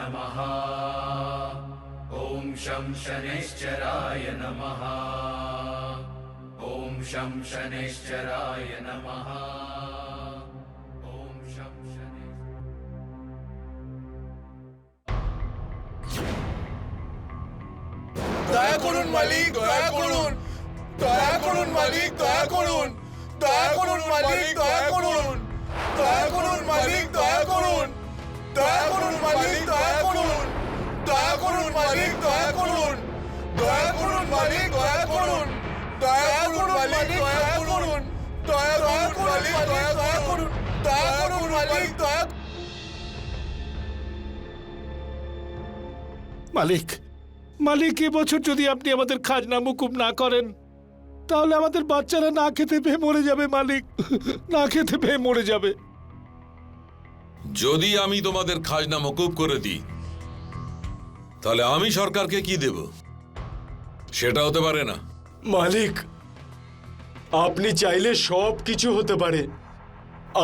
नमः। ॐ शं शनैश्चराय नमः। ॐ शं शनैश्चराय नमः। ॐ शं দয়া করুন মালিক, দয়া করুন, দয়া করুন মালিক, দয়া করুন, দয়া করুন মালিক, দয়া করুন, দয়া করুন মালিক, দয়া করুন, দয়া করুন মালিক, দয়া করুন, দয়া করুন মালিক, দয়া করুন, দয়া করুন মালিক, দয়া করুন, দয়া করুন মালিক, দয়া করুন, দয়া করুন মালিক, দয়া করুন, দয়া করুন মালিক, দয়া। মালিক, মালিক, এবছর যদি আপনি আমাদের খাজনা মুকুব না করেন তাহলে আমাদের বাচ্চারা না খেতে পেয়ে মরে যাবে মালিক, না খেতে পেয়ে মরে যাবে। যদি আমি তোমাদের খাজনা মকুব করে দিই তাহলে আমি সরকারকে কি দেব? সেটা হতে পারে না। মালিক, আপনি চাইলে সব কিছু হতে পারে।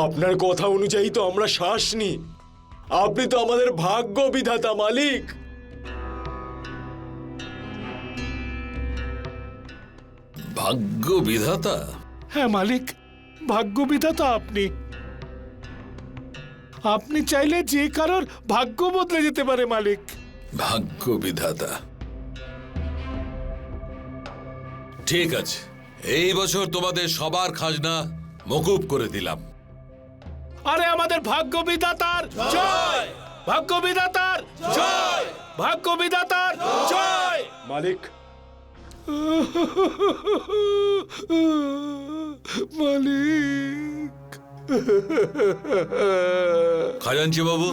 আপনার কথা অনুযায়ী তো আমরা শ্বাস নিই। আপনি তো আমাদের ভাগ্য বিধাতা মালিক। ভাগ্য বিধাতা? হ্যাঁ মালিক, ভাগ্য বিধাতা আপনি। আপনি চাইলে যে কারোর ভাগ্য বদলে যেতে পারে মালিক। ভাগ্য বিধাতা? ঠিক আছে, এই বছর তোমাদের সবার খাজনা মকুব করে দিলাম। আরে আমাদের ভাগ্য বিধাতার জয়, ভাগ্য বিধাতার জয়, ভাগ্য বিধাতার জয়। মালিক, মালিক, খাজাঞ্চি বাবু,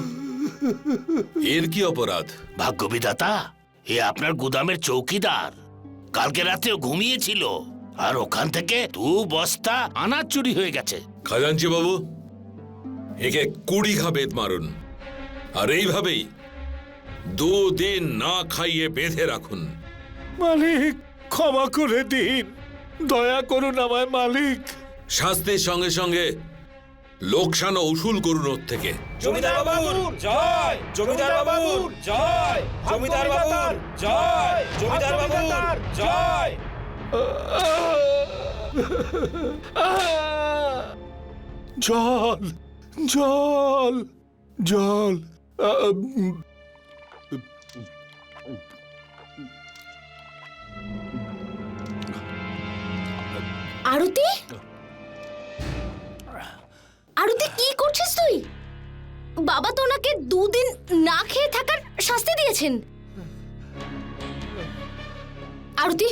এর কি অপরাধ? ভাগ্য বিধাতা, এ আপনার গুদামের চৌকিদার। কালকে রাতেও ঘুমিয়েছিল আর ওখান থেকে 2 বস্তা আনাজ চুরি হয়ে গেছে। খাজাঞ্চি বাবু, একে 20 ঘা বেত মারুন আর এইভাবেই 2 দিন না খাইয়ে বেঁধে রাখুন। মালিক, ক্ষমা করে দিন, দয়া করুন আমায় মালিক। শাস্তির সঙ্গে সঙ্গে লোকসান উসুল করুন ওর থেকে। জমিদার বাবুর জয়, জমিদার বাবুর জয়, জমিদার বাবুর জয়, জমিদার বাবুর জয়। জল, জল, জল। আরতি, আরতি, কি করছিস তুই? বাবা তো ওনাকে 2 দিন না খেয়ে থাকার শাস্তি দিয়েছেন। আরতি,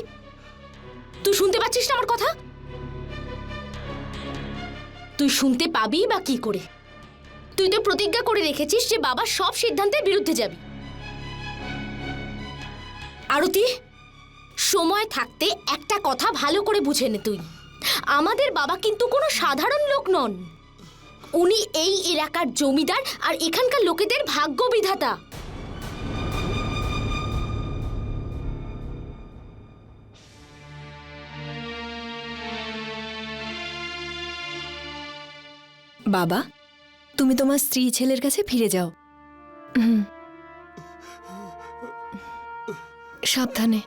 তুই শুনতে পাচ্ছিস না আমার কথা? তুই শুনতে পাবি বা কি করে? তুই তো প্রতিজ্ঞা করে রেখেছিস যে বাবা সব সিদ্ধান্তের বিরুদ্ধে যাবি। আরতি, সময় থাকতে একটা কথা ভালো করে বুঝে নে তুই। আমাদের বাবা কিন্তু কোনো সাধারণ লোক নন। উনি এই এলাকার জমিদার আর এখানকার লোকেদের ভাগ্য বিধাতা। বাবা, তুমি তোমার স্ত্রী ছেলের কাছে ফিরে যাও। সাবধানে।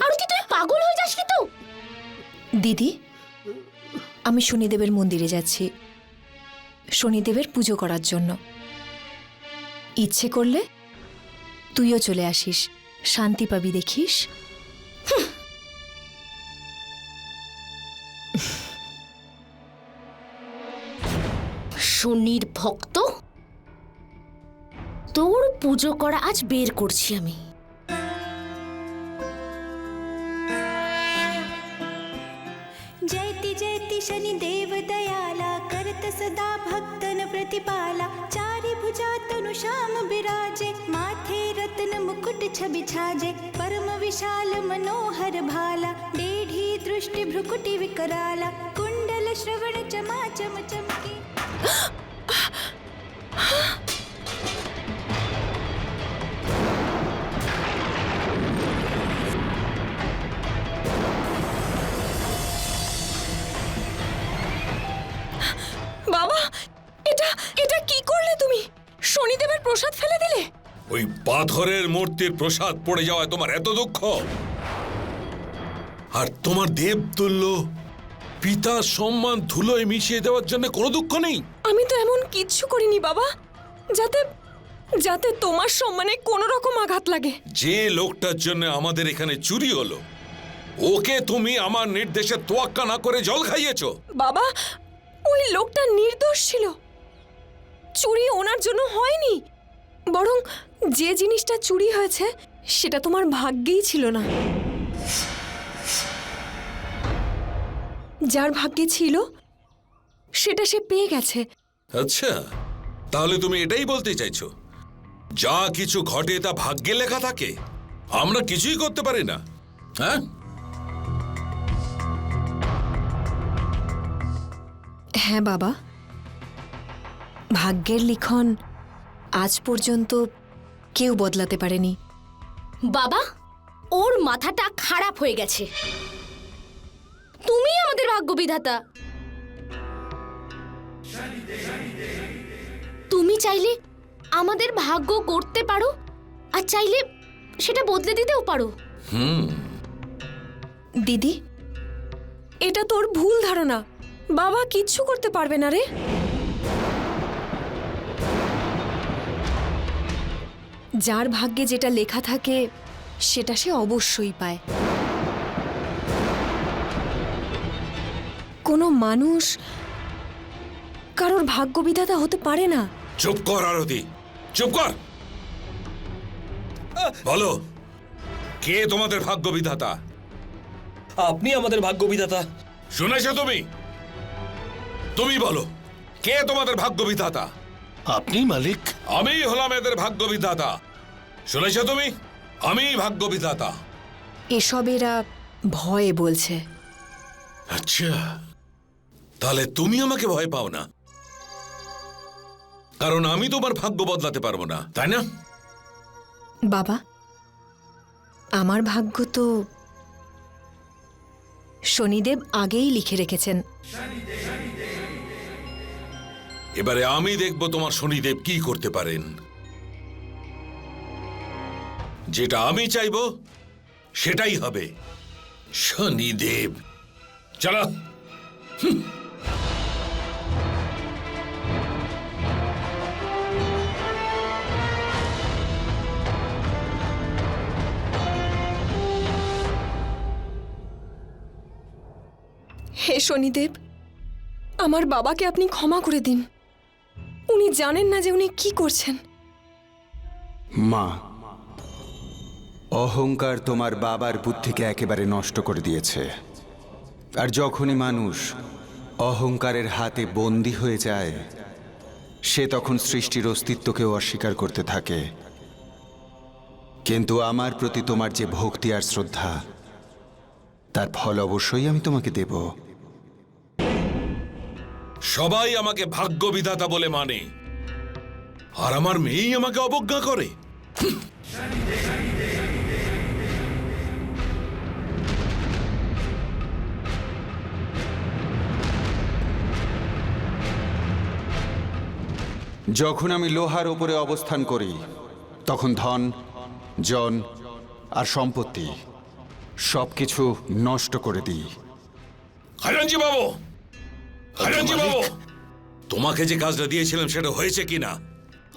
আরতি, তুই পাগল হয়ে যাস কি? তো দিদি, আমি শনিদেবের মন্দিরে যাচ্ছি শনিদেবের পুজো করার জন্য। ইচ্ছে করলে তুইও চলে আসিস, শান্তি পাবি দেখিস। শনির ভক্ত, তোর পুজো করা আজ বের করছি আমি। जयति जयति शनिदेव दयाला करत सदा भक्तन प्रतिपाला चारि भुजा तनु श्याम विराजे माथे रत्न मुकुट छवि छाजे परम विशाल मनोहर भाला डेढ़ी दृष्टि भ्रुकुटि विकराला कुंडल श्रवण चमा चम चमके। বাবা, এটা এটা কি করলে তুমি? শনিদেবের প্রসাদ ফেলে দিলে? ওই পাথরের মূর্তির প্রসাদ পড়ে যাওয়ায় তোমার এত দুঃখ? আর তোমার দেবতুল্য পিতার সম্মান ধুলোয় মিশিয়ে দেওয়ার জন্য কোনো দুঃখ নেই? আমি তো এমন কিচ্ছু করিনি বাবা যাতে যাতে তোমার সম্মানে কোনো রকম আঘাত লাগে। যে লোকটার জন্য আমাদের এখানে চুরি হলো, ওকে তুমি আমার নির্দেশে তোয়াক্কা না করে জল খাইয়েছো। বাবা, ওই লোকটা নির্দোষ ছিল। চুরি ওনার জন্য হয়নি, বরং যে জিনিসটা চুরি হয়েছে সেটা তোমার ভাগ্যেই ছিল না। যার ভাগ্যে ছিল সেটা সে পেয়ে গেছে। আচ্ছা, তাহলে তুমি এটাই বলতে চাইছো যা কিছু ঘটে তা ভাগ্যে লেখা থাকে, আমরা কিছুই করতে পারি না? হ্যাঁ, হ্যাঁ বাবা, ভাগ্যের লিখন আজ পর্যন্ত কেউ বদলাতে পারেনি। বাবা, ওর মাথাটা খারাপ হয়ে গেছে। তুমি আমাদের ভাগ্য বিধাতা। তুমি চাইলে আমাদের ভাগ্য করতে পারো, আর চাইলে সেটা বদলে দিতেও পারো। দিদি, এটা তোর ভুল ধারণা। বাবা কিচ্ছু করতে পারবে না রে। যার ভাগ্যে যেটা লেখা থাকে সেটা সে অবশ্যই পায়। কোনো মানুষ কারোর ভাগ্য বিধাতা হতে পারে না। চুপ কর আরতি, চুপ কর। বলো, কে তোমাদের ভাগ্য বিধাতা? আপনি আমাদের ভাগ্য বিধাতা। শুনেছো তুমি? তুমি বলো, কে তোমাদের ভাগ্য বিধাতা? আপনি মালিক। আমি হলাম এদের ভাগ্য বিধাতা। শুনেছো তুমি? আমি ভাগ্য বিধাতা। এসব এরা ভয়ে বলছে। আচ্ছা, তাহলে তুমি আমাকে ভয় পাও না, কারণ আমি তোমার ভাগ্য বদলাতে পারবো না, তাই না? বাবা, আমার ভাগ্য তো শনিদেব আগেই লিখে রেখেছেন। এবারে আমি দেখব তোমার শনিদেব কি করতে পারেন। যেটা আমি চাইবো সেটাই হবে। শনিদেব, চলো। হে শনিদেব, আমার বাবাকে আপনি ক্ষমা করে দিন। উনি জানেন না যে উনি কি করছেন। মা, অহংকার তোমার বাবার বুদ্ধিকে একেবারে নষ্ট করে দিয়েছে। আর যখনই মানুষ অহংকারের হাতে বন্দী হয়ে যায়, সে তখন সৃষ্টির অস্তিত্বকেও অস্বীকার করতে থাকে। কিন্তু আমার প্রতি তোমার যে ভক্তি আর শ্রদ্ধা, তার ফল অবশ্যই আমি তোমাকে দেব। সবাই আমাকে ভাগ্য বিধাতা বলে মানে, আর আমার মেয়েই আমাকে অবজ্ঞা করে। যখন আমি লোহার ওপরে অবস্থান করি, তখন ধন, জন আর সম্পত্তি সবকিছু নষ্ট করে দিই। খাজানজি বাবু, খাজানজি বাবু, তোমাকে যে কাজটা দিয়েছিলাম সেটা হয়েছে কিনা?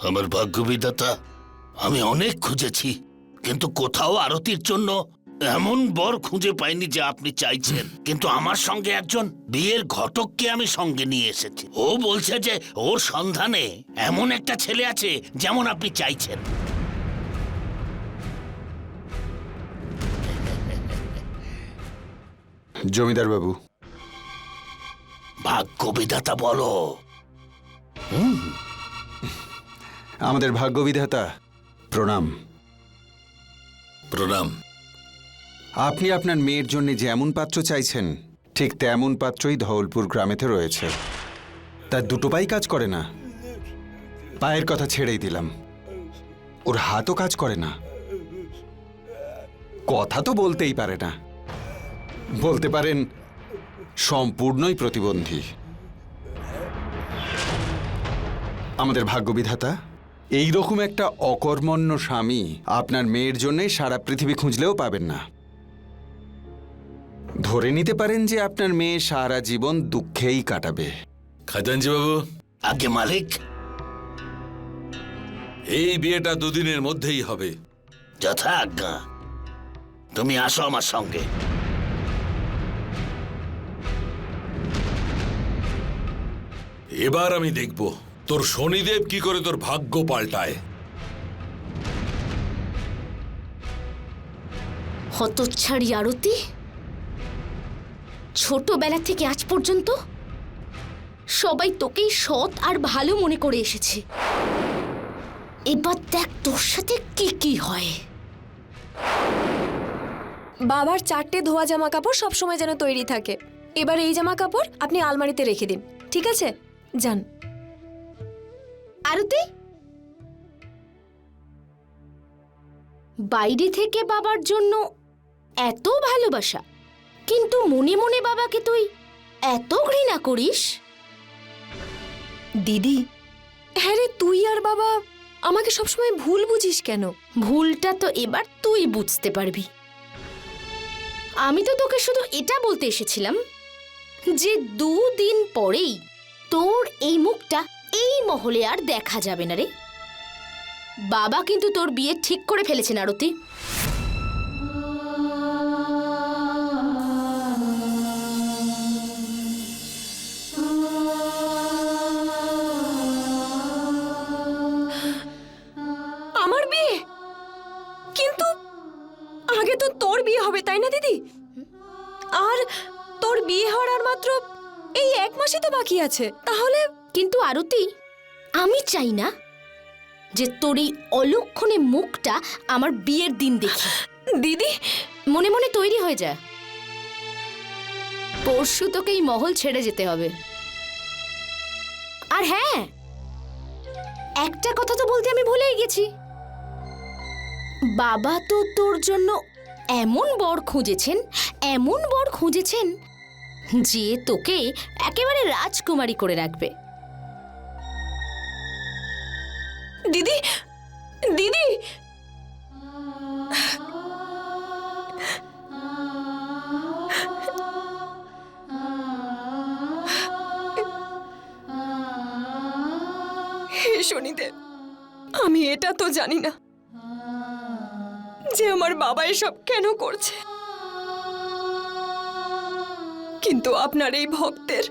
আমার ভাগ্য বিধাতা, আমি অনেক খুঁজেছি, কিন্তু কোথাও আরতির জন্য এমন বর খুঁজে পাইনি যে আপনি চাইছেন। কিন্তু আমার সঙ্গে একজন বিয়ের ঘটককে আমি সঙ্গে নিয়ে এসেছি। ও বলছে যে ওর সন্ধানে এমন একটা ছেলে আছে যেমন আপনি চাইছেন। জমিদার বাবু, ভাগ্য বিধাতা বলো। আমাদের ভাগ্য বিধাতা, প্রণাম। প্রণাম। আপনি আপনার মেয়ের জন্য যেমন পাত্র চাইছেন, ঠিক তেমন পাত্রই ধওলপুর গ্রামেতে রয়েছে। তার দুটো পাই কাজ করে না। পায়ের কথা ছেড়েই দিলাম, ওর হাতও কাজ করে না। কথা তো বলতেই পারে না, বলতে পারেন সম্পূর্ণই প্রতিবন্ধী। আমাদের ভাগ্য বিধাতা এই রকম একটা অকর্মণ্য স্বামী আপনার মেয়ের জন্যে সারা পৃথিবী খুঁজলেও পাবেন না। ধরে নিতে পারেন যে আপনার মেয়ে সারা জীবন দুঃখেই কাটাবে। খাজানজি বাবু, আগে মালিক, এই বিয়েটা দুদিনের মধ্যেই হবে। যথা আজ্ঞা। তুমি আসো আমার সঙ্গে। এবার আমি দেখব তোর শনিদেব কি করে তোর ভাগ্য পাল্টায়। হতচ্ছাড়ি আরতি, ছোটবেলা থেকে আজ পর্যন্ত সবাই তোকেই সৎ আর ভালো মনে করে এসেছে। এবার দেখ তোর সাথে কি কি হয়। বাবার 4টে ধোয়া জামা কাপড় সবসময় যেন তৈরি থাকে। এবার এই জামা কাপড় আপনি আলমারিতে রেখে দিন, ঠিক আছে? যান। আরতি, বাইরে থেকে বাবার জন্য এত ভালোবাসা, কিন্তু মনে মনে বাবাকে তুই এত ঘৃণা করিস। দিদি, হ্যাঁ রে, তুই আর বাবা আমাকে সবসময় ভুল বুঝিস কেন? ভুলটা তো এবার তুই বুঝতে পারবি। আমি তো তোকে শুধু এটা বলতে এসেছিলাম যে 2 দিন পরেই তোর এই মুখটা এই মহলে আর দেখা যাবে না রে। বাবা কিন্তু তোর বিয়ে ঠিক করে ফেলেছেন আরতি। আমার বিয়ে? কিন্তু আগে তো তোর বিয়ে হবে, তাই না দিদি? আর তোর বিয়ে হওয়ার আর মাত্র এই 1 মাসই তো বাকি আছে। তাহলে কিন্তু আরতি, আমি চাই না যে তোর এই অলক্ষণে মুখটা আমার বিয়ের দিন দেখি। দিদি, মনে মনে তৈরি হয়ে যা, পরশু তোকে এই মহল ছেড়ে যেতে হবে। আর হ্যাঁ, একটা কথা তো বলতে আমি ভুলেই গেছি। বাবা তো তোর জন্য এমন বর খুঁজেছেন যে তোকে একেবারে রাজকুমারী করে রাখবে। দিদি, দিদি, হে শনিদেব, আমি এটা তো জানি না যে আমার বাবা এসব কেন করছে, কিন্তু আপনার এই ভক্তের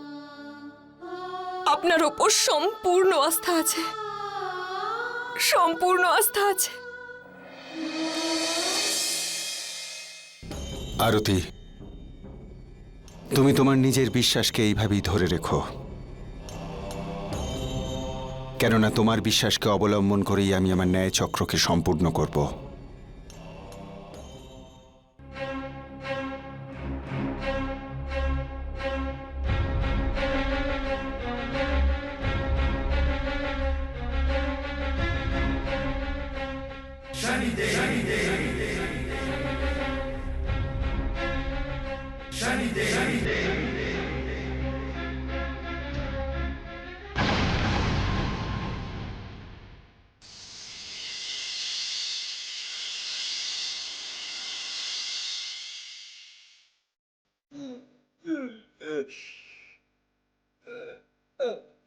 আপনার ওপর সম্পূর্ণ আস্থা আছে, সম্পূর্ণ আস্থা আছে। আরতি, তুমি তোমার নিজের বিশ্বাসকে এইভাবেই ধরে রেখো, কেননা তোমার বিশ্বাসকে অবলম্বন করেই আমি আমার ন্যায় চক্রকে সম্পূর্ণ করব।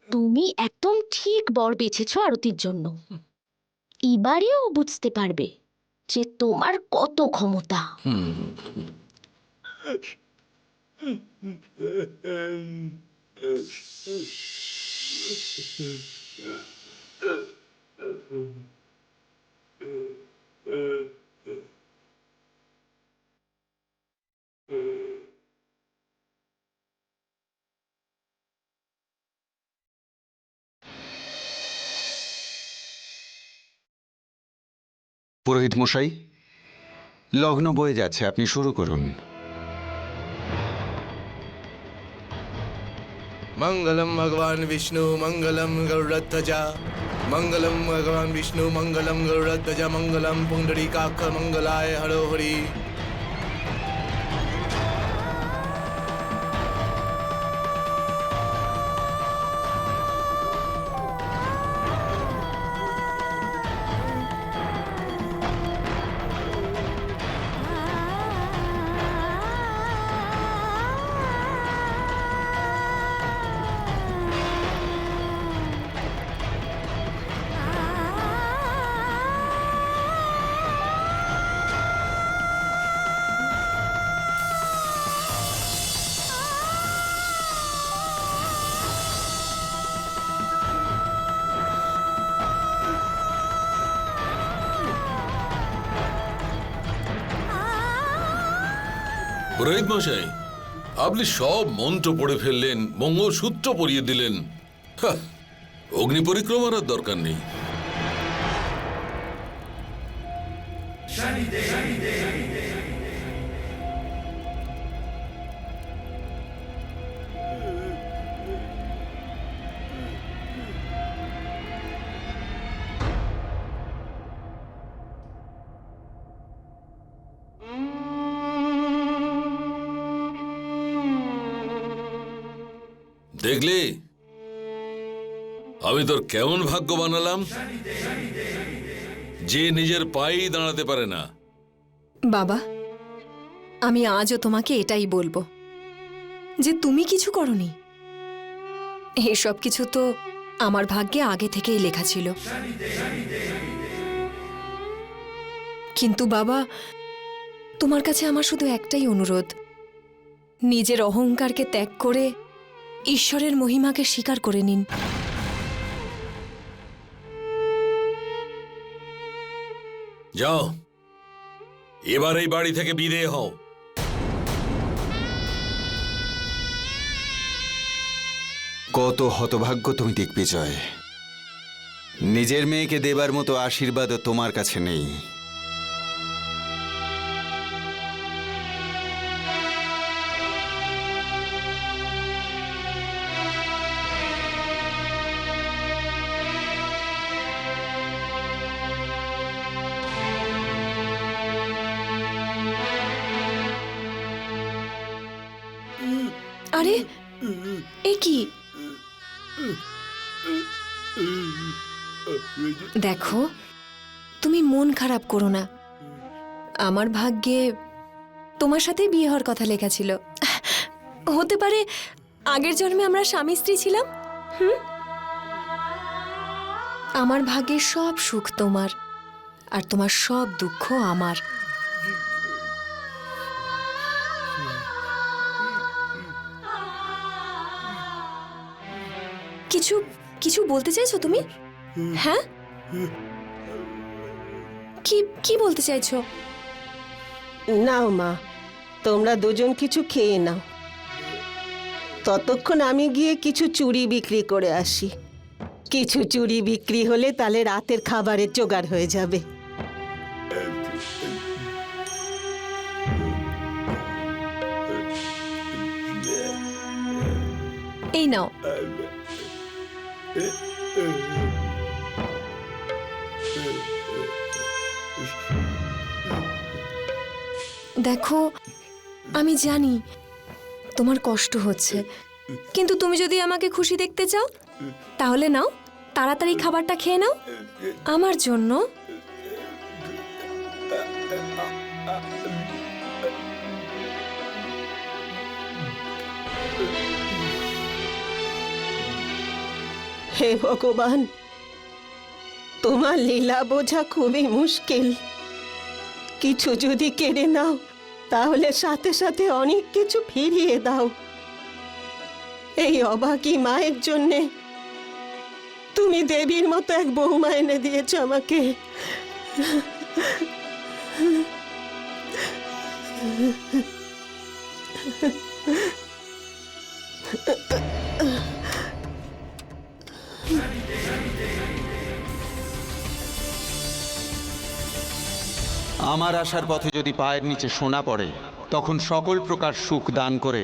তুমি একদম ঠিক বর বেছেছো আরতির জন্য। এবারেও বুঝতে পারবে যে তোমার কত ক্ষমতা। পুরোহিত মশাই, লগ্ন বয়ে যাচ্ছে, আপনি শুরু করুন। मंगलम भगवान विष्णु मंगलम गरुड़ध्वजा मंगलम भगवान विष्णु मंगलम गरुड़ध्वजा मंगलम पुंडरीकाक्ष मंगलाय हरो हरि। পুরোহিত মশাই, আপনি সব মন্ত্র পড়ে ফেললেন, মঙ্গলসূত্র পরিয়ে দিলেন। হাহ, অগ্নি পরিক্রমার আর দরকার নেই। দেখলি আমি তোর কেমন ভাগ্য বানালাম, যে নিজের পায়েই দাঁড়াতে পারে না। বাবা, আমি আজও তোমাকে এটাই বলবো যে তুমি কিছু করনি। এসব কিছু তো আমার ভাগ্যে আগে থেকেই লেখা ছিল। কিন্তু বাবা, তোমার কাছে আমার শুধু একটাই অনুরোধ, নিজের অহংকারকে ত্যাগ করে ঈশ্বরের মহিমাকে স্বীকার করে নিন। যাও, এবার এই বাড়ি থেকে বিদেয় হও। কত হতভাগ্য তুমি দিগ্বিজয়, নিজের মেয়েকে দেবার মতো আশীর্বাদও তোমার কাছে নেই। আরে এ কি? দেখো, তুমি মন খারাপ করো না। আমার ভাগ্যে তোমার সাথে বিয়ে হওয়ার কথা লেখা ছিল। হতে পারে আগের জন্মে আমরা স্বামী স্ত্রী ছিলাম। আমার ভাগ্যের সব সুখ তোমার, আর তোমার সব দুঃখ আমার। কিছু কিছু বলতে চাইছো তুমি? হ্যাঁ, কি কি বলতে চাইছো? নাও মা, তোমরা দুজন কিছু খেয়ে নাও, ততক্ষণ আমি গিয়ে কিছু চুড়ি বিক্রি করে আসি। কিছু চুড়ি বিক্রি হলে তাহলে রাতের খাবারের জোগাড় হয়ে যাবে। এই নাও। দেখো, আমি জানি তোমার কষ্ট হচ্ছে, কিন্তু তুমি যদি আমাকে খুশি দেখতে চাও তাহলে নাও, তাড়াতাড়ি খাবারটা খেয়ে নাও আমার জন্য। হে ভগবান, তোমার লীলা বোঝা খুবই মুশকিল। কিছু যদি কেড়ে নাও তাহলে সাথে সাথে অনেক কিছু ফিরিয়ে দাও। এই অবাকি মায়ের জন্যে তুমি দেবীর মতো এক বৌমা এনে দিয়েছ আমাকে। আমার আসার পথে যদি পায়ের নিচে সোনা পড়ে, তখন সকল প্রকার সুখ দান করে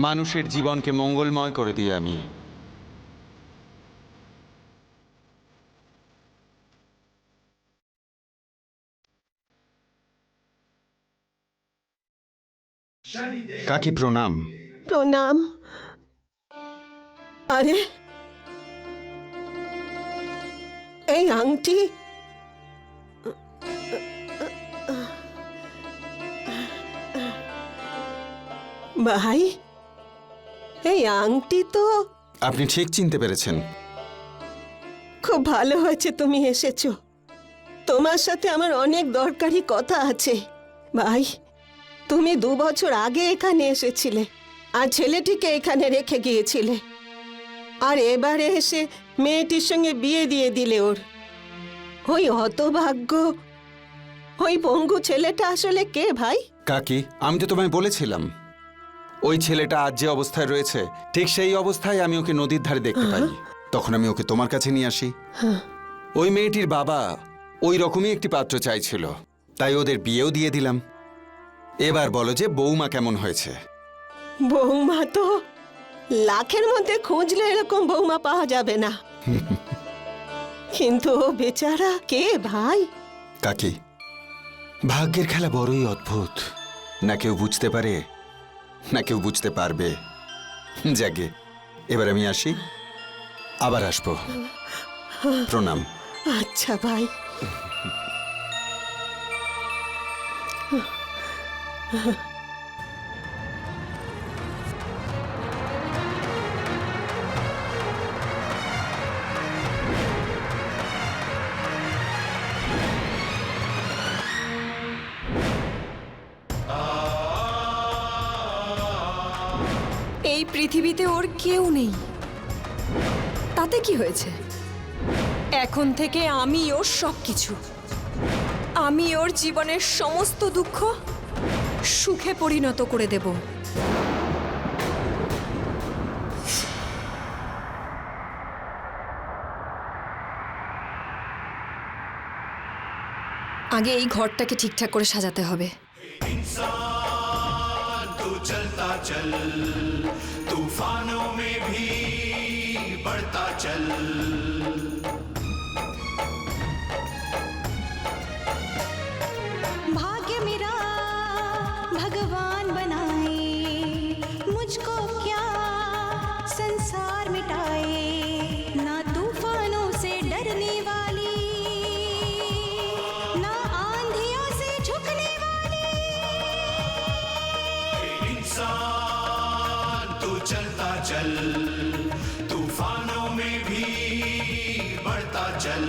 মানুষের জীবনকে মঙ্গলময় করে দিই আমি। কাকি প্রণাম। প্রণাম। আরে, এই আংটি ভাই, এই আংটি তো। আপনি ঠিক চিনতে পেরেছেন। খুব ভালো হয়েছে তুমি এসেছো। তোমার সাথে আমার অনেক দরকারি কথা আছে। ভাই, তুমি 2 বছর আগে এখানে এসেছিলে আর ছেলেটিকে এখানে রেখে গিয়েছিলে, আর এবারে এসে মেয়েটির সঙ্গে বিয়ে দিয়ে দিলে ওর। ওই হতভাগ্য ওই পঙ্গু ছেলেটা আসলে কে ভাই? কাকি, আমি তো তোমায় বলেছিলাম ওই ছেলেটা আজ যে অবস্থায় রয়েছে ঠিক সেই অবস্থায় আমি ওকে নদীর ধারে দেখতে পাই। তখন আমি ওকে তোমার কাছে নিয়ে আসি। ওই মেয়েটির বাবা ওই রকমই একটি পাত্র চাইছিল, তাই ওদের বিয়েও দিয়ে দিলাম। এবার বলো যে বৌমা কেমন হয়েছে? বৌমা তো লাখের মধ্যে খুঁজলে এরকম বৌমা পাওয়া যাবে না। কিন্তু ও বেচারা কে ভাই? কাকি, ভাগ্যের খেলা বড়ই অদ্ভুত। না কেউ বুঝতে পারে, না কেউ বুঝতে পারবে। যাকে, এবার আমি আসি, আবার আসবো। প্রণাম। আচ্ছা ভাই। এই পৃথিবীতে ওর কেউ নেই, তাতে কি হয়েছে? এখন থেকে আমি ওর সবকিছু। আমি ওর জীবনের সমস্ত দুঃখ সুখে পরিণত করে দেব। আগে এই ঘরটাকে ঠিকঠাক করে সাজাতে হবে। तू चलता चल, तूफानों में भी बढ़ता चल। भाग्य मेरा भगवान बनाए, मुझको क्या संसार मिटाए, ना तूफानों से डरने वाली, ना आंधियों से झुकने वाली। इंसान तू चलता चल, तूफानों में भी बढ़ता चल।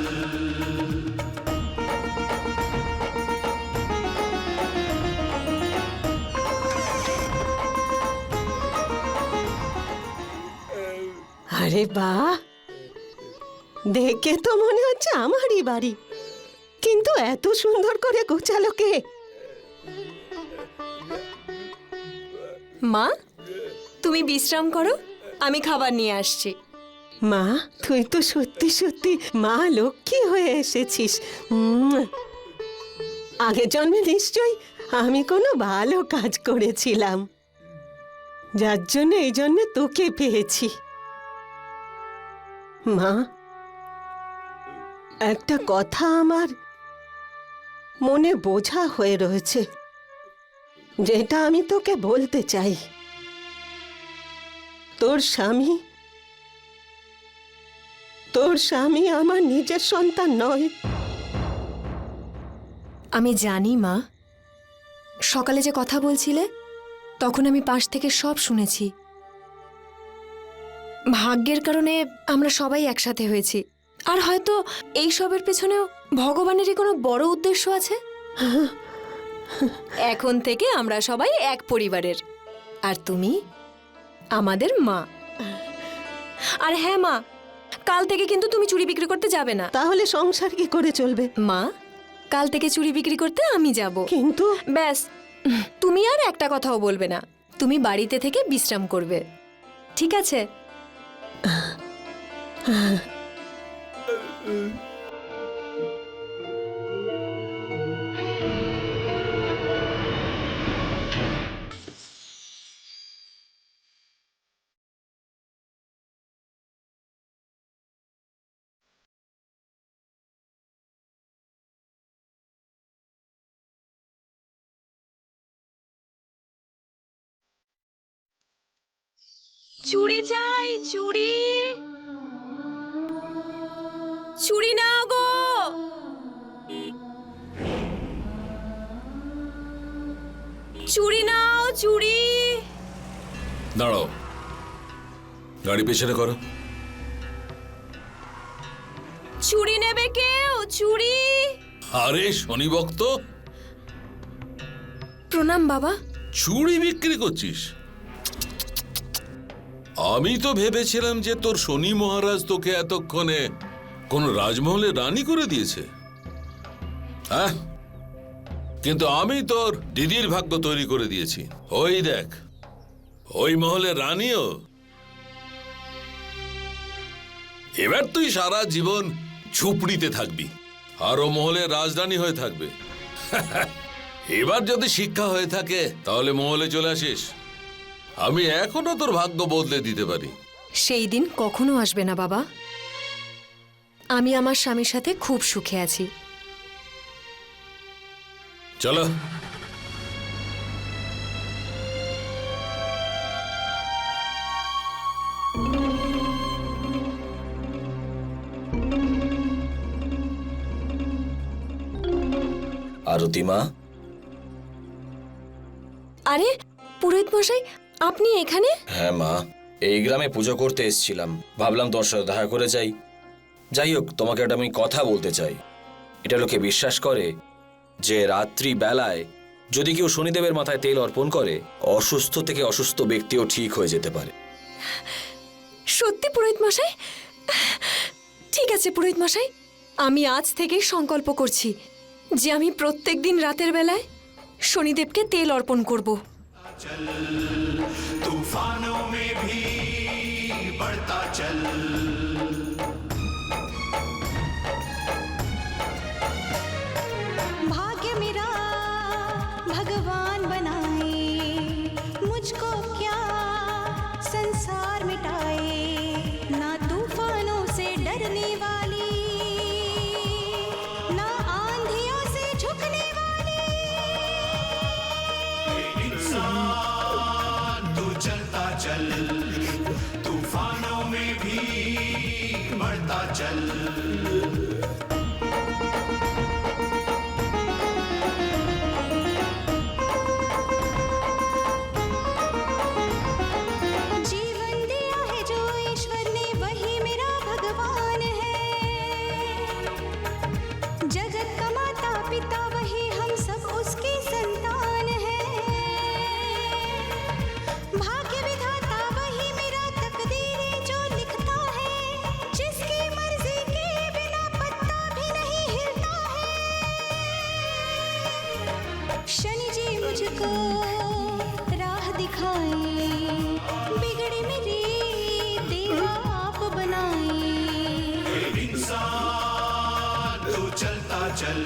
আরে বাহ, দেখে তো মনে হচ্ছে আমারই বাড়ি, কিন্তু এত সুন্দর করে গোছালো কে? মা, তুমি বিশ্রাম করো, আমি খাবার নিয়ে আসছি। মা, তুই তো সত্যি সত্যি মা লক্ষ্মী হয়ে এসেছিস। আগের জন্মে নিশ্চয়ই আমি কোনো ভালো কাজ করেছিলাম, যার জন্য এই জন্যে তোকে পেয়েছি। মা, একটা কথা আমার মনে বোঝা হয়ে রয়েছে, যেটা আমি তোকে বলতে চাই। তোর স্বামী আমার নিজের সন্তান নয়। আমি জানি মা, সকালে যে কথা বলছিলে তখন আমি পাশ থেকে সব শুনেছি। ভাগ্যের কারণে আমরা সবাই একসাথে হয়েছি, আর হয়তো এই সবের পেছনেও ভগবানেরই কোনো বড় উদ্দেশ্য আছে। এখন থেকে আমরা সবাই এক পরিবারের, আর তুমি আমাদের মা। আর হ্যাঁ মা, কাল থেকে কিন্তু তুমি চুড়ি বিক্রি করতে যাবে না। তাহলে সংসার কি করে চলবে? মা, কাল থেকে চুড়ি বিক্রি করতে আমি যাব। কিন্তু ব্যাস, তুমি আর একটা কথাও বলবে না, তুমি বাড়িতে থেকে বিশ্রাম করবে, ঠিক আছে? চুড়ি চাই, চুড়ি, চুড়ি নাও গো, চুড়ি নাও, চুড়ি। দাঁড়াও, গাড়ি পেছনে করো। চুড়ি নেবে কেউ? চুড়ি। আরে শনি ভক্ত, প্রণাম বাবা। চুড়ি বিক্রি করছিস? আমি তো ভেবেছিলাম যে তোর শনি মহারাজ তোকে এতক্ষণে কোন রাজমহলে রানী করে দিয়েছে। হ্যাঁ, কিন্তু আমি তোর দিদির ভাগ্য তৈরি করে দিয়েছি। ওই দেখ, ওই মহলের রানীও। এবার তুই সারা জীবন ঝুপড়িতে থাকবি, আর ও মহলের রাজরানী হয়ে থাকবে। এবার যদি শিক্ষা হয়ে থাকে তাহলে মহলে চলে আসিস, আমি এখনো তোর ভাগ্য বদলে দিতে পারি। সেই দিন কখনো আসবে না বাবা। আমি আমার স্বামীর সাথে খুব সুখে আছি। চলো। আরতি মা। আরে পুরোহিত মশাই, আপনি এখানে? হ্যাঁ মা, এই গ্রামে পুজো করতে এসেছিলাম, ভাবলাম তোর সাথে দেখা করে যাই। যাই হোক, তোমাকে একটা আমি কথা বলতে চাই। এটা লোকে বিশ্বাস করে যে রাত্রি বেলায় যদি কেউ শনিদেবের মাথায় তেল অর্পণ করে, অসুস্থ থেকে অসুস্থ ব্যক্তিও ঠিক হয়ে যেতে পারে। সত্যি পুরোহিত মশাই? ঠিক আছে পুরোহিত মশাই, আমি আজ থেকেই সংকল্প করছি যে আমি প্রত্যেকদিন রাতের বেলায় শনিদেবকে তেল অর্পণ করব। तूफानों में भी बढ़ता चल, भाग्य मेरा भगवान बनाए, मुझको क्या संसार मिटाए, ना तूफानों से डरने वाली, ना आंधियों से झुकने वाली। इंसान तू चलता चल, तूफानों में भी बढ़ता चल। जीवन दिया है जो ईश्वर ने, वही मेरा भगवान है। जगत का माता पिता वही, हम सब उसकी संतान है। भाग्य विधाता वही मेरा, तकदीरें जो लिखता है, जिसकी मर्जी के बिना पत्ता भी नहीं हिलता है। शनि जी मुझको राह दिखाए, बिगड़ी मेरी देवा आप बनाए। इंसान तू चलता चल,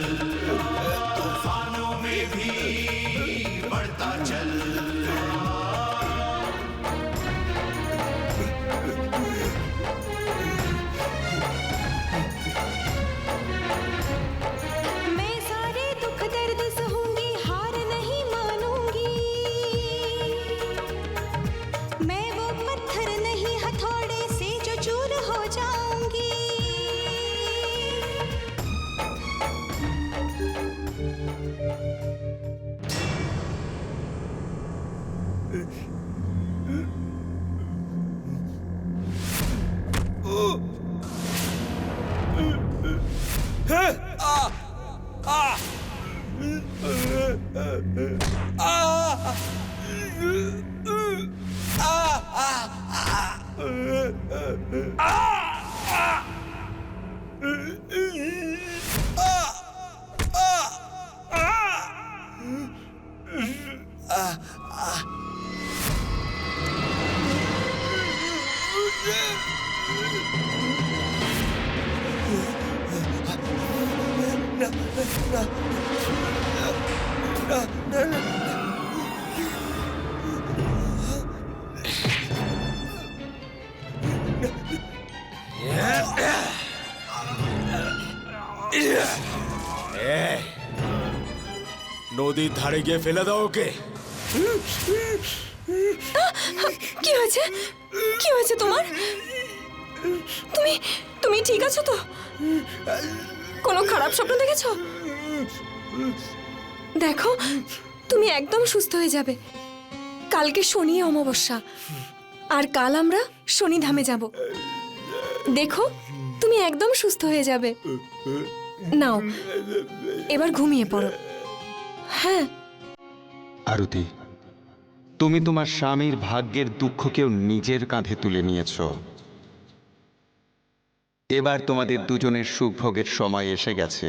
तूफानों में भी बढ़ता चल। मैं सारे दुख दर्द सहूंगी, हार नहीं मानूंगी। मैं वो पत्थर नहीं, हथौड़े से जो चूर हो जाऊंगी। নদীর ধারে গিয়ে ফেলে দাও ওকে। কি হয়েছে? কি হয়েছে তোমার? তুমি তুমি ঠিক আছো তো? কোনো খারাপ স্বপ্ন দেখেছো? দেখো, তুমি একদম সুস্থ হয়ে যাবে। কালকে শনি অমাবস্যা, আর কাল আমরা শনিধামে যাব। দেখো, তুমি একদম সুস্থ হয়ে যাবে। নাও, এবার ঘুমিয়ে পড়ো। হ্যাঁ। আরতি, তুমি তোমার স্বামীর ভাগ্যের দুঃখকেও নিজের কাঁধে তুলে নিয়েছ। এবার তোমাদের দুজনের সুখভোগের সময় এসে গেছে।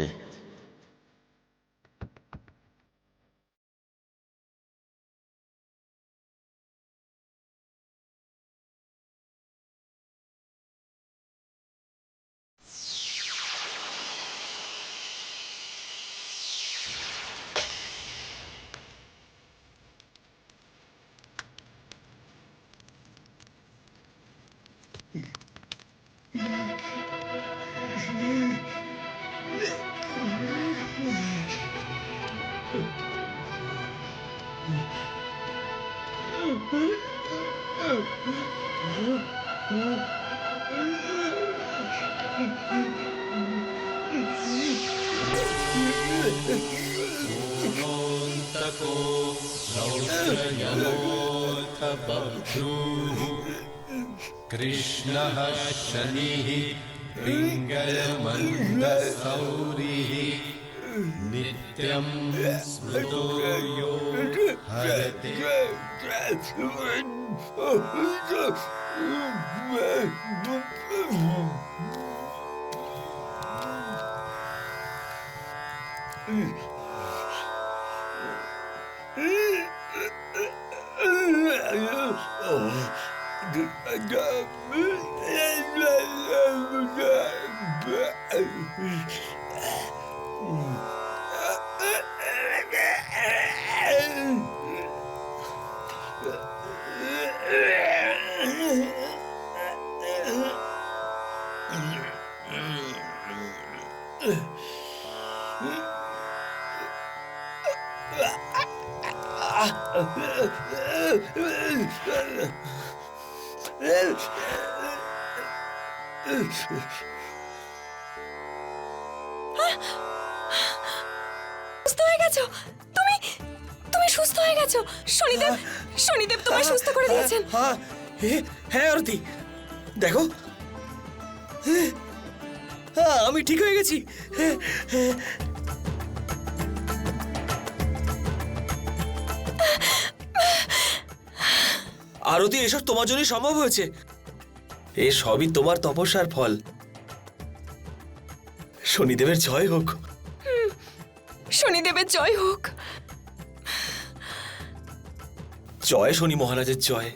कृष्णः शनिः पिङ्गलमन्दसौरिः नित्यं स्मृतो यो हरते সুস্থ হয়ে গেছো তুমি তুমি সুস্থ হয়ে গেছো শনিদেব শনিদেব তোমায় সুস্থ করে দিয়েছেন। হ্যাঁ হ্যাঁ আরতি দেখো, হ্যাঁ আমি ঠিক হয়ে গেছি। আরতি, এসব তোমার জন্যই সম্ভব হয়েছে। এ সবই তোমার তপস্যার ফল। শনিদেবের জয় হোক। শনিদেবের জয় হোক। জয় শনি মহারাজের জয়।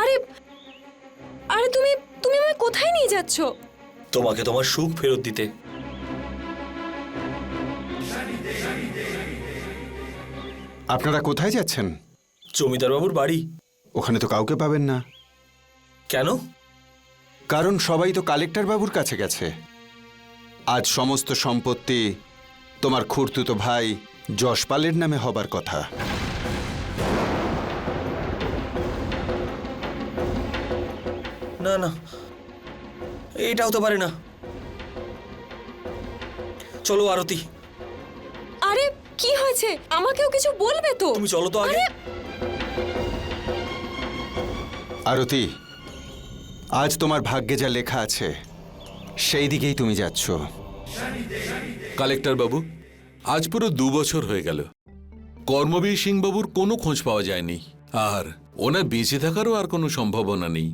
আরে আরে তুমি তুমি আমায় কোথায় নিয়ে যাচ্ছ? তোমাকে তোমার সুখ ফেরত দিতে। আপনারা কোথায় যাচ্ছেন? জমিদার বাবুর বাড়ি। ওখানে তো কাউকে পাবেন না। কেন? কারণ সবাই তো কালেক্টর বাবুর কাছে গেছে। আজ সমস্ত সম্পত্তি তোমার খুড়তুতো ভাই যশপালের নামে হবার কথা। না না, এইটাও তো পারে না। চলো আরতি। আরে কি হয়েছে? আমাকেও কিছু বলবে তো? তুমি চলো তো আগে। আরতি, আজ তোমার ভাগ্যে যা লেখা আছে সেই দিকেই তুমি যাচ্ছ। কালেক্টর বাবু, আজ পুরো 2 বছর হয়ে গেল, কর্মবীর সিং বাবুর কোনো খোঁজ পাওয়া যায়নি, আর ওনার বেঁচে থাকারও আর কোনো সম্ভাবনা নেই।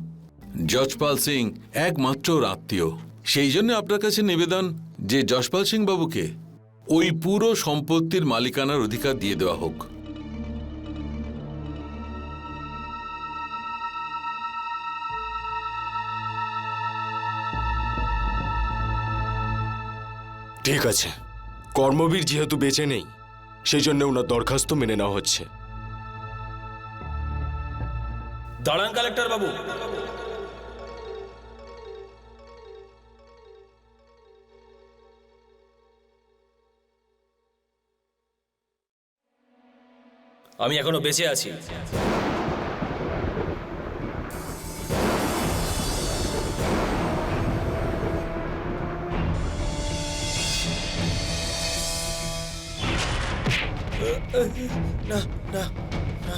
যশপাল সিং একমাত্র আত্মীয়, সেই জন্য আপনার কাছে নিবেদন যে যশপাল সিং বাবুকে ওই পুরো সম্পত্তির মালিকানার অধিকার দিয়ে দেওয়া হোক। ঠিক আছে, কর্মবীর যেহেতু বেঁচে নেই সেই জন্য ওনার দরখাস্ত মেনে নেওয়া হচ্ছে। দাঁড়ান কালেক্টর বাবু। আমি এখনো বেঁচে আছি। না না না,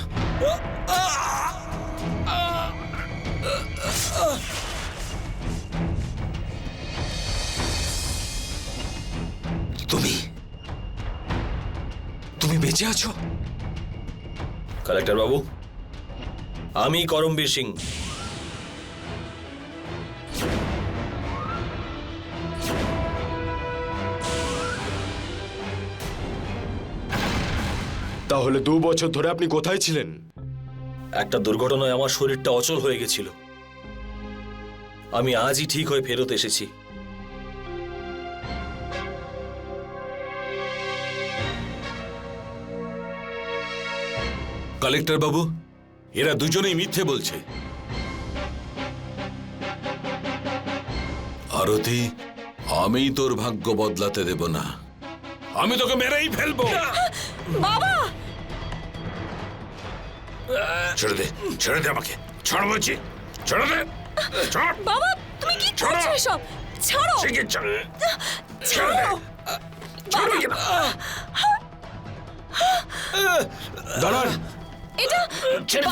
তুমি তুমি বেঁচে আছো? কালেক্টর বাবু, আমি করমবীর সিং। তাহলে 2 বছর ধরে আপনি কোথায় ছিলেন? একটা দুর্ঘটনায় আমার শরীরটা অচল হয়ে গেছিল। আমি আজই ঠিক হয়ে ফেরত এসেছি। কালেক্টর বাবু, এরা দুজনেই মিথ্যে বলছে। আরতি, আমি তোর ভাগ্য বদলাতে দেব না, আমি তোকে মেরেই ফেলবো। বাবা ছেড়ে দে, ছেড়ে দে আমাকে, ছাড় বলছি, ছেড়ে দে, ছাড়। বাবা তুমি কি করছো এসব? ছাড়ো ছাড়ো দাঁড়ান, এটা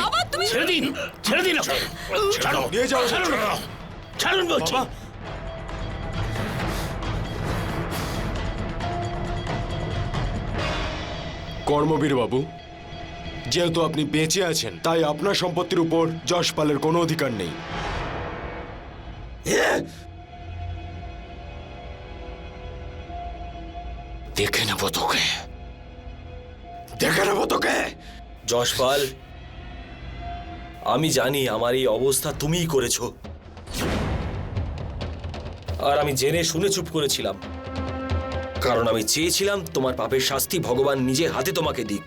বাবা তুমি ছেড়ে দিন, ছেড়ে দিন, ছাড়ো, নিয়ে যাও। ছাড়ুন বলছি। কর্মবীর বাবু, যেহেতু আপনি বেঁচে আছেন তাই আপনার সম্পত্তির উপর যশপালের কোনো অধিকার নেই। দেখে নেবো তোকে, দেখে নেবো তোকে। যশপাল, আমি জানি আমার এই অবস্থা তুমিই করেছো, আর আমি জেনে শুনে চুপ করেছিলাম, কারণ আমি চেয়েছিলাম তোমার পাপের শাস্তি ভগবান নিজে হাতে তোমাকে দিক।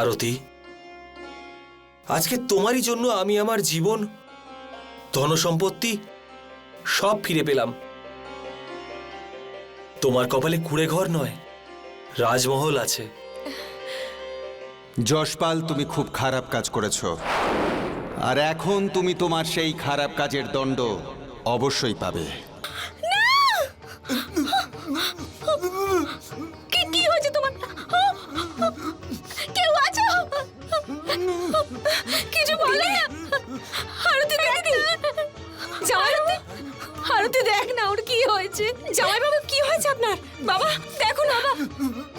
আরতি, আজকে তোমারই জন্য আমি আমার জীবন, ধনসম্পত্তি সব ফিরে পেলাম। তোমার কপালে কুড়ে ঘর নয়, রাজমহল আছে। যশপাল, তুমি খুব খারাপ কাজ করেছো, আর এখন তুমি তোমার সেই খারাপ কাজের দণ্ড অবশ্যই পাবে। কি হয়েছে তোমার? কেউ আছো? কিছু বলে? আরতি দেখ, জামাইবাবু, আরতি দেখ না ওর কি হয়েছে। জামাইবাবু কি হয়েছে আপনার? বাবা দেখো না, বাবা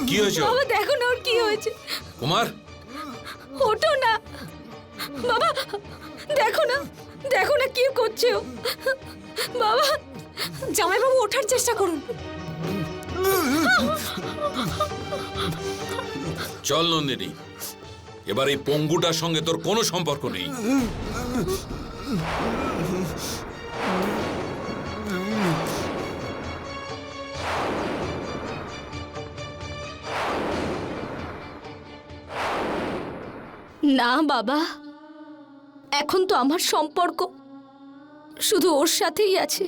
কি হয়েছে? বাবা দেখো না ওর কি হয়েছে। কুমার, ওঠো না বাবা, দেখো না, দেখো না কি করছে ও। বাবা, জামাইবাবু ওঠার চেষ্টা করুন। চল নন্দিনী, এবার এই পঙ্গুটার সঙ্গে তোর কোনো সম্পর্ক নেই। না বাবা, এখন তো আমার সম্পর্ক শুধু ওর সাথেই আছে।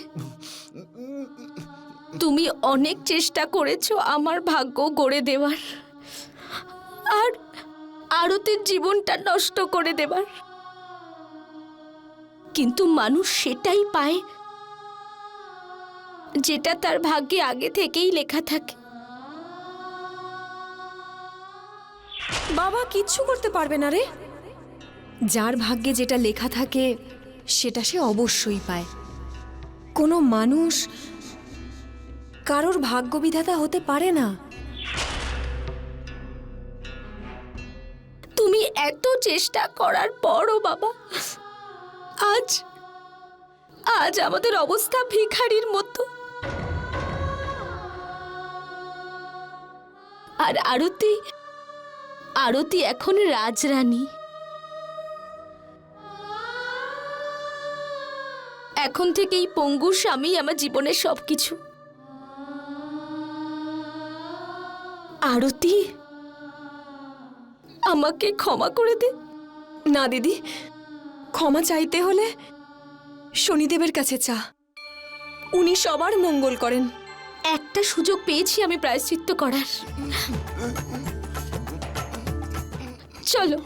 তুমি অনেক চেষ্টা করেছো আমার ভাগ্য গড়ে দেওয়ার, আর আরতির জীবনটা নষ্ট করে দেবার, কিন্তু মানুষ সেটাই পায় যেটা তার ভাগ্যে আগে থেকেই লেখা থাকে। বাবা কিচ্ছু করতে পারবে না রে, যার ভাগ্যে যেটা লেখা থাকে সেটা সে অবশ্যই পায়। কোনো মানুষ কারোর ভাগ্য বিধাতা হতে পারে না। তুমি এত চেষ্টা করার পরও বাবা আজ আজ আমাদের অবস্থা ভিখারির মতো। আর আরতি আরতি এখন রাজরানী। এখন থেকেই পঙ্গু স্বামী আমার জীবনের সবকিছু। আরতি, আমাকে ক্ষমা করে দে। না দিদি, ক্ষমা চাইতে হলে শনিদেবের কাছে চা, উনি সবার মঙ্গল করেন। একটা সুযোগ পেয়েছি আমি প্রায়শ্চিত্ত করার। চলো।